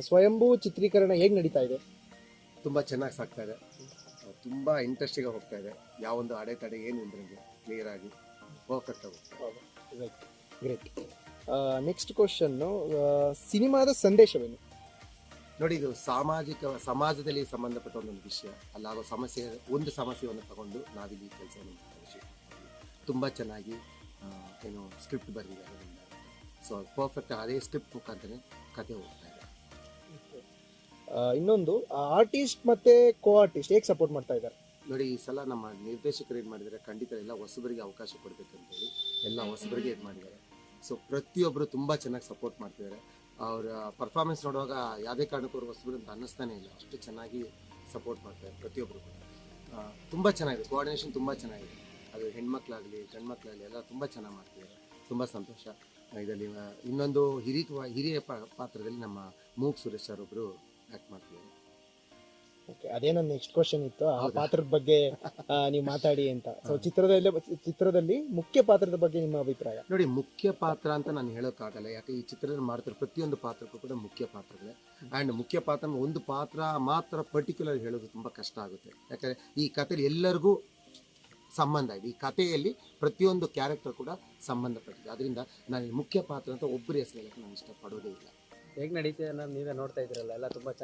ಸ್ವಯಂಭೂ ಚಿತ್ರೀಕರಣ ಹೇಗೆ ನಡೀತಾ ಇದೆ? ತುಂಬ ಚೆನ್ನಾಗಿ ಸಾಗ್ತಾ ಇದೆ, ತುಂಬ ಇಂಟ್ರೆಸ್ಟಿಂಗ್ ಹೋಗ್ತಾ ಇದೆ. ಯಾವೊಂದು ಅಡೆತಡೆ ಏನು ಇಲ್ದಂಗೆ ಕ್ಲಿಯರ್ ಆಗಿ ಪರ್ಫೆಕ್ಟ್ ಆಗಿ ಹೋಗ್ತಾ ಇದೆ. ಗ್ರೇಟ್. ನೆಕ್ಸ್ಟ್ ಕ್ವಶನ್ನು, ಸಿನಿಮಾದ ಸಂದೇಶವೇನು? ನೋಡಿ, ಇದು ಸಮಾಜದಲ್ಲಿ ಸಂಬಂಧಪಟ್ಟ ಒಂದೊಂದು ವಿಷಯ, ಅಲ್ಲಾಗೋ ಒಂದು ಸಮಸ್ಯೆಯನ್ನು ತಗೊಂಡು ನಾವಿಲ್ಲಿ ಕೆಲಸವನ್ನು ಮಾಡ್ತೀವಿ. ತುಂಬ ಚೆನ್ನಾಗಿ ಏನು ಸ್ಕ್ರಿಪ್ಟ್ ಬರೆದಿದ್ದಾರೆ. ಸೊ ಪರ್ಫೆಕ್ಟ್ ಅದೇ ಸ್ಕ್ರಿಪ್ಟ್ ಮುಖಾಂತರ ಕತೆ ಹೋಗ್ತಾ ಇದೆ. ಇನ್ನೊಂದು, ಆರ್ಟಿಸ್ಟ್ ಮತ್ತೆ ಕೋ ಆರ್ಟಿಸ್ಟ್ ಹೇಗೆ ಸಪೋರ್ಟ್ ಮಾಡ್ತಾ ಇದ್ದಾರೆ? ನೋಡಿ, ಈ ಸಲ ನಮ್ಮ ನಿರ್ದೇಶಕರು ಏನು ಮಾಡಿದ್ದಾರೆ, ಖಂಡಿತ ಎಲ್ಲ ಹೊಸಬರಿಗೆ ಅವಕಾಶ ಕೊಡಬೇಕಂತೇಳಿ ಎಲ್ಲ ಹೊಸಬರಿಗೆ ಇದು ಮಾಡಿದ್ದಾರೆ. ಸೊ ಪ್ರತಿಯೊಬ್ಬರು ತುಂಬ ಚೆನ್ನಾಗಿ ಸಪೋರ್ಟ್ ಮಾಡ್ತಿದ್ದಾರೆ. ಅವರ ಪರ್ಫಾರ್ಮೆನ್ಸ್ ನೋಡುವಾಗ ಯಾವುದೇ ಕಾರಣಕ್ಕೂ ಅವ್ರು ಹೊಸಬರು ಅಂತ ಅನ್ನಿಸ್ತಾನೆ ಇಲ್ಲ, ಅಷ್ಟು ಚೆನ್ನಾಗಿ ಸಪೋರ್ಟ್ ಮಾಡ್ತಾರೆ ಪ್ರತಿಯೊಬ್ಬರು ಕೂಡ. ತುಂಬ ಚೆನ್ನಾಗಿದೆ, ಕೋಆರ್ಡಿನೇಷನ್ ತುಂಬ ಚೆನ್ನಾಗಿದೆ. ಅದು ಹೆಣ್ಮಕ್ಳಾಗಲಿ ಗಂಡ್ಮಕ್ಳಾಗಲಿ ಎಲ್ಲ ತುಂಬ ಚೆನ್ನಾಗಿ ಮಾಡ್ತಿದ್ದಾರೆ. ತುಂಬ ಸಂತೋಷ. ಇದರಲ್ಲಿ ಇನ್ನೊಂದು ಹಿರಿಯ ಪಾತ್ರದಲ್ಲಿ ನಮ್ಮ ಮೂಕ್ ಸುರೇಶ್ ಸರ್ ಒಬ್ಬರು ಆ್ಯಕ್ಟ್ ಮಾಡ್ತಿದ್ದಾರೆ. ಓಕೆ, ಅದೇ ನನ್ನ ನೆಕ್ಸ್ಟ್ ಕ್ವಶನ್ ಇತ್ತು, ಆ ಪಾತ್ರದ ಬಗ್ಗೆ ನೀವು ಮಾತಾಡಿ ಅಂತ. ಸೊ ಚಿತ್ರದಲ್ಲಿ ಮುಖ್ಯ ಪಾತ್ರದ ಬಗ್ಗೆ ನಿಮ್ಮ ಅಭಿಪ್ರಾಯ? ನೋಡಿ, ಮುಖ್ಯ ಪಾತ್ರ ಅಂತ ನಾನು ಹೇಳೋಕ್ಕಾಗಲ್ಲ, ಯಾಕೆ ಈ ಚಿತ್ರದಲ್ಲಿ ಮಾಡ್ತಿರೋ ಪ್ರತಿಯೊಂದು ಪಾತ್ರಕ್ಕೂ ಕೂಡ ಮುಖ್ಯ ಪಾತ್ರಗಳೇ. ಆ್ಯಂಡ್ ಮುಖ್ಯ ಪಾತ್ರ ಒಂದು ಪಾತ್ರ ಮಾತ್ರ ಪರ್ಟಿಕ್ಯುಲರ್ ಹೇಳೋದು ತುಂಬ ಕಷ್ಟ ಆಗುತ್ತೆ. ಯಾಕಂದರೆ ಈ ಕಥೆಯಲ್ಲಿ ಎಲ್ಲರಿಗೂ ಸಂಬಂಧ ಇದೆ. ಈ ಕಥೆಯಲ್ಲಿ ಪ್ರತಿಯೊಂದು ಕ್ಯಾರೆಕ್ಟರ್ ಕೂಡ ಸಂಬಂಧಪಟ್ಟಿದೆ. ಅದರಿಂದ ನಾನು ಮುಖ್ಯ ಪಾತ್ರ ಅಂತ ಒಬ್ಬರ ಹೆಸರು ಹೇಳೋಕ್ಕೆ ನಾನು ಇಷ್ಟಪಡೋದೇ ಇಲ್ಲ. ಹೇಗೆ ನಡೀತಿದೆ ಅನ್ನೋದು ನೀವೇ ನೋಡ್ತಾ ಇದ್ದೀರಲ್ಲ, ಎಲ್ಲ ತುಂಬ ಚೆನ್ನಾಗಿ